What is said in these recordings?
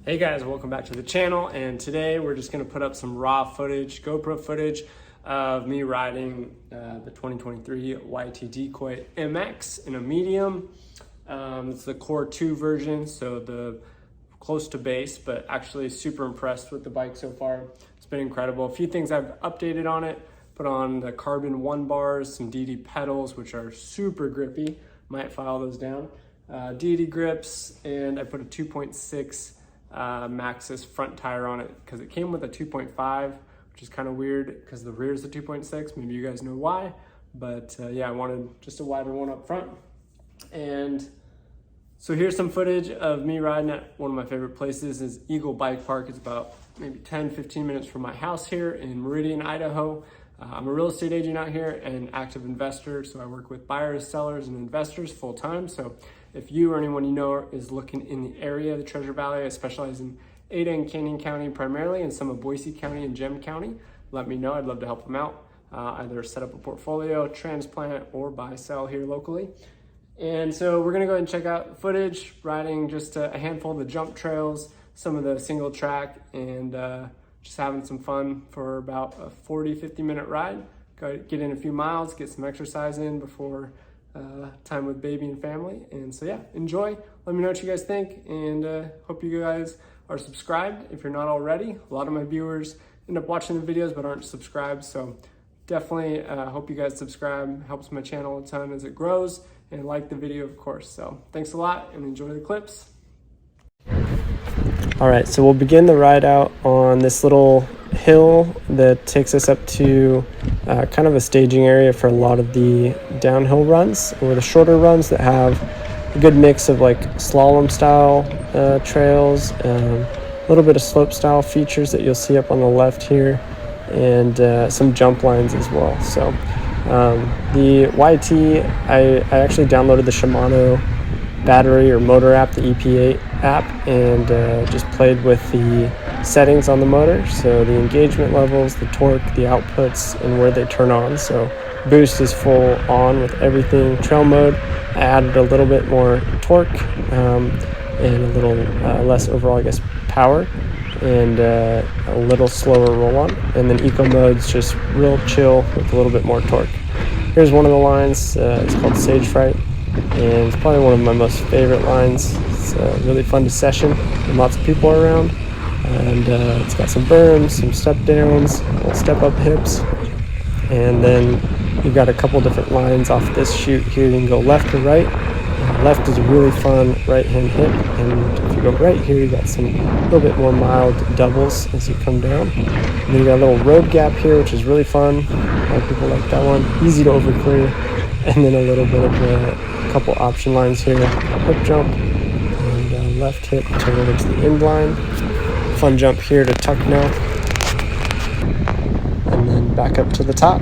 Hey guys, welcome back to the channel, and today we're just going to put up some raw footage, GoPro footage of me riding the 2023 YT Decoy MX in a medium. It's the Core 2 version, so the close to base, but actually super impressed with the bike so far. It's been incredible. A few things I've updated on it, put on the carbon 1 bars, some DD pedals, which are super grippy, might file those down, DD grips, and I put a 2.6 Maxxis front tire on it because it came with a 2.5, which is kind of weird because the rear is a 2.6. Maybe you guys know why, but yeah, I wanted just a wider one up front. And so here's some footage of me riding at one of my favorite places is Eagle Bike Park. It's about maybe 10-15 minutes from my house here in Meridian, Idaho. I'm a real estate agent out here and active investor, so I work with buyers, sellers, and investors full time. So if you or anyone you know is looking in the area of the Treasure Valley, I specialize in Ada and Canyon County primarily, and some of Boise County and Gem County, let me know. I'd love to help them out, either set up a portfolio, transplant, or buy, sell here locally. And so we're gonna go ahead and check out footage, riding just a handful of the jump trails, some of the single track, and just having some fun for about a 40-50 minute ride. Go get in a few miles, get some exercise in before time with baby and family. And so yeah, enjoy. Let me know what you guys think, and hope you guys are subscribed if you're not already. A lot of my viewers end up watching the videos but aren't subscribed, so definitely hope you guys subscribe. Helps my channel a ton as it grows, and like the video, of course. So thanks a lot and enjoy the clips. All right, so we'll begin the ride out on this little hill that takes us up to kind of a staging area for a lot of the downhill runs, or the shorter runs that have a good mix of like slalom style trails, a little bit of slope style features that you'll see up on the left here, and some jump lines as well. So the YT, I actually downloaded the Shimano battery or motor app, the EP8 app, and just played with the settings on the motor, so the engagement levels, the torque, the outputs, and where they turn on. So boost is full on with everything. Trail mode, I added a little bit more torque and a little less overall, I guess, power, and a little slower roll on. And then eco mode's just real chill with a little bit more torque. Here's one of the lines. It's called Sage Fright, and it's probably one of my most favorite lines. It's really fun to session when lots of people are around, and it's got some berms, some step downs, little step up hips, and then you've got a couple different lines off this chute here. You can go left or right. Left is a really fun right hand hip, and if you go right here, you got some a little bit more mild doubles as you come down. And then you got a little road gap here, which is really fun. A lot of people like that one. Easy to overclear, and then a little bit of a couple option lines here. Hip jump and left hip turn over to the end line. Fun jump here to tuck now, and then back up to the top.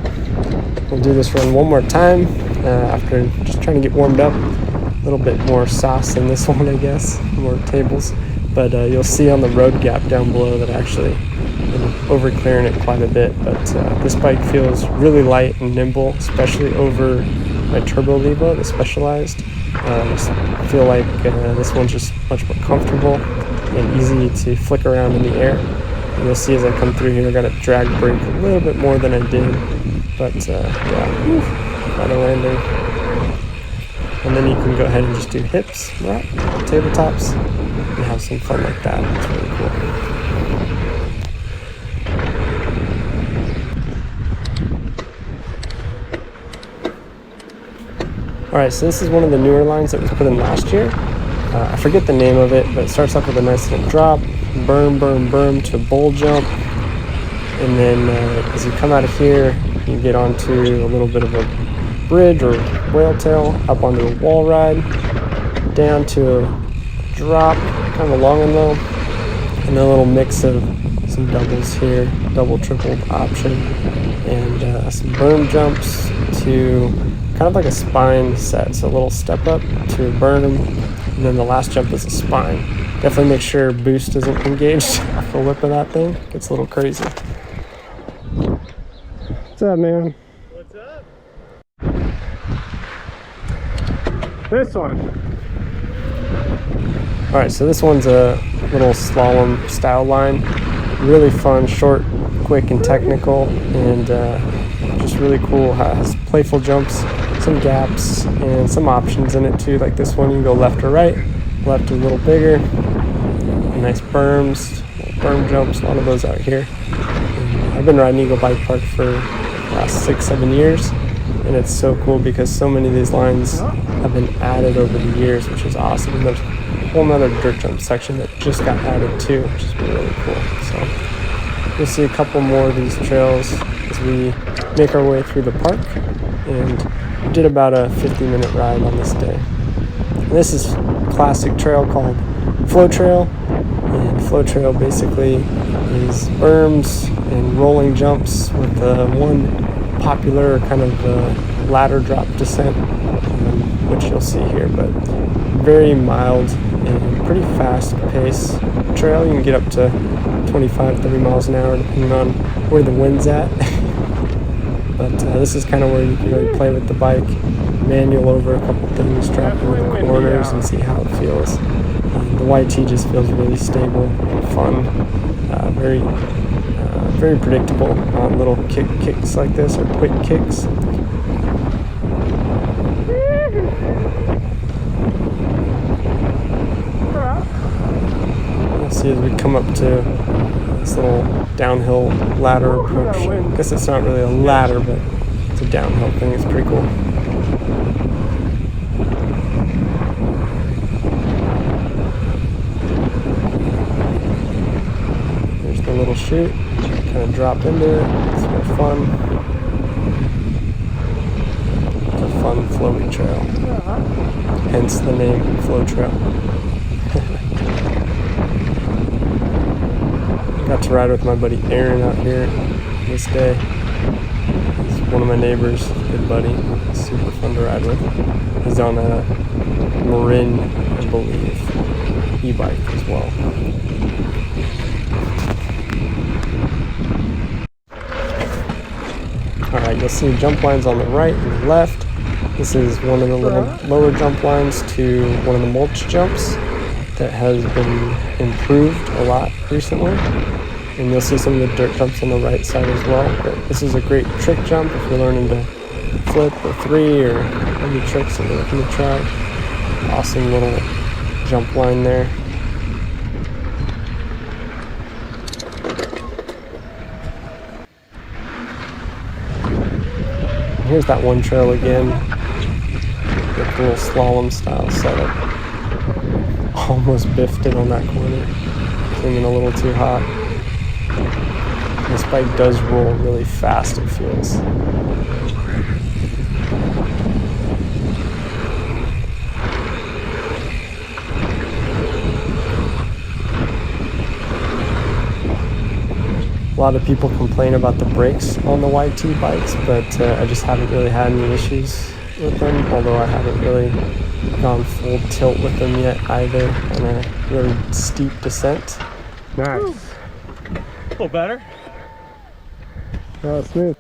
We'll do this run one more time after just trying to get warmed up. A little bit more sauce than this one, I guess, more tables, but you'll see on the road gap down below that actually over clearing it quite a bit. But this bike feels really light and nimble, especially over my Turbo Levo, the Specialized. I just feel like this one's just much more comfortable and easy to flick around in the air. And you'll see as I come through here, I got to drag brake a little bit more than I did, but yeah, quite a landing. And then you can go ahead and just do hips, right, tabletops, and have some fun like that. It's really cool. All right, so this is one of the newer lines that was put in last year. I forget the name of it, but it starts off with a nice little drop, berm, berm, berm to bowl jump. And then as you come out of here, you get onto a little bit of a bridge or whale tail, up onto a wall ride, down to a drop, kind of a long and low, and then a little mix of some doubles here, double, triple option, and some berm jumps to kind of like a spine set, so a little step up to a berm, and then the last jump is a spine. Definitely make sure boost isn't engaged off the lip of that thing. It gets a little crazy. What's up, man? What's up? This one. All right, so this one's a little slalom style line. Really fun, short, quick, and technical, and just really cool. Has playful jumps, some gaps, and some options in it too. Like this one, you can go left or right. Left is a little bigger. Nice berms, berm jumps, a lot of those out here. And I've been riding Eagle Bike Park for the last 6-7 years, and it's so cool because so many of these lines have been added over the years, which is awesome. And there's a whole nother dirt jump section that just got added too, which is really cool. So you'll see a couple more of these trails as we make our way through the park, and we did about a 50-minute ride on this day. And this is a classic trail called Flow Trail, and Flow Trail basically is berms and rolling jumps with one popular kind of ladder drop descent, which you'll see here, but very mild and pretty fast pace trail. You can get up to 25-30 miles an hour depending on where the wind's at. But this is kind of where you can really play with the bike, manual over a couple things, drop into the corners and see how it feels. The YT just feels really stable and fun, very predictable on little kicks like this, or quick kicks. You'll see as we come up to this little downhill ladder approach. I guess it's not really a ladder, but it's a downhill thing. It's pretty cool. There's the little chute. Kind of drop into it. It's real fun. It's a fun flowy trail. Hence the name Flow Trail. Got to ride with my buddy Aaron out here this day. He's one of my neighbors, good buddy. Super fun to ride with. He's on a Marin, I believe, e-bike as well. Alright, you'll see jump lines on the right and the left. This is one of the little lower jump lines to one of the mulch jumps that has been improved a lot recently. And you'll see some of the dirt jumps on the right side as well. But this is a great trick jump if you're learning to flip or three or any tricks that you're looking to try. Awesome little jump line there. And here's that one trail again. With a little slalom style setup. Almost biffed it on that corner. Came in a little too hot. This bike does roll really fast, it feels. A lot of people complain about the brakes on the YT bikes, but I just haven't really had any issues with them, although I haven't really gone full tilt with them yet either on a really steep descent. Nice. Woo. A little better. Oh, smooth.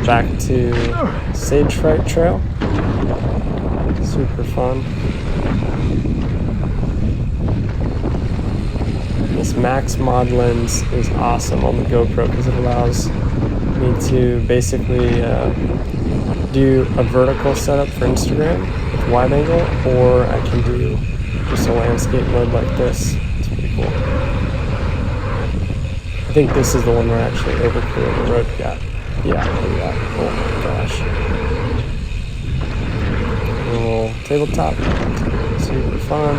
Back to Sage Fright Trail. Super fun. This max mod lens is awesome on the GoPro because it allows me to basically do a vertical setup for Instagram with wide angle, or I can do just a landscape mode like this. It's pretty cool. I think this is the one where I actually overclear the road gap. Yeah, look at that. Oh my gosh. A little tabletop. Super fun.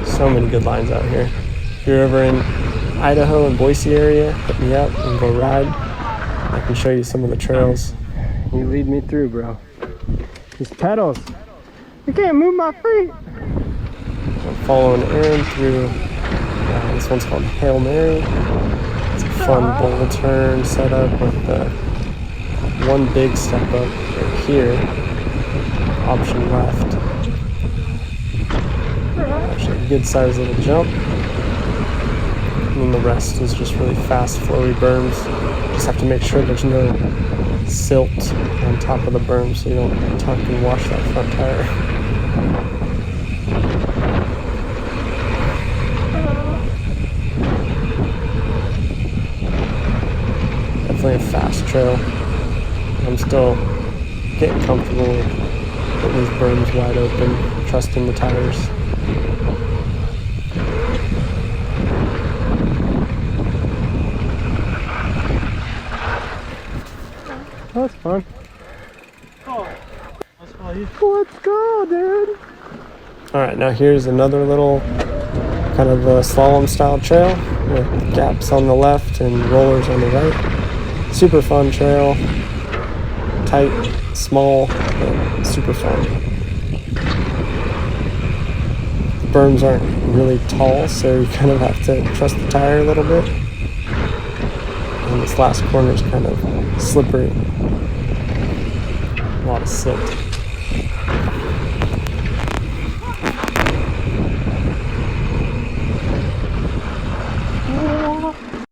So many good lines out here. If you're ever in Idaho and Boise area, hit me up and go ride. I can show you some of the trails. You lead me through, bro. These pedals. I can't move my feet. I'm following Aaron through, this one's called Hail Mary. It's a fun bowl turn setup with one big step up right here, option left. Actually a good sized little jump. And then the rest is just really fast, flowy berms. Just have to make sure there's no silt on top of the berm so you don't tuck and wash that front tire. trail. I'm still getting comfortable with putting these berms wide open, trusting the tires. That's fun. Let's go, dude. All right, now here's another little kind of a slalom style trail with gaps on the left and rollers on the right. Super fun trail. Tight, small, but super fun. The berms aren't really tall, so you kind of have to trust the tire a little bit. And this last corner is kind of slippery. A lot of silt.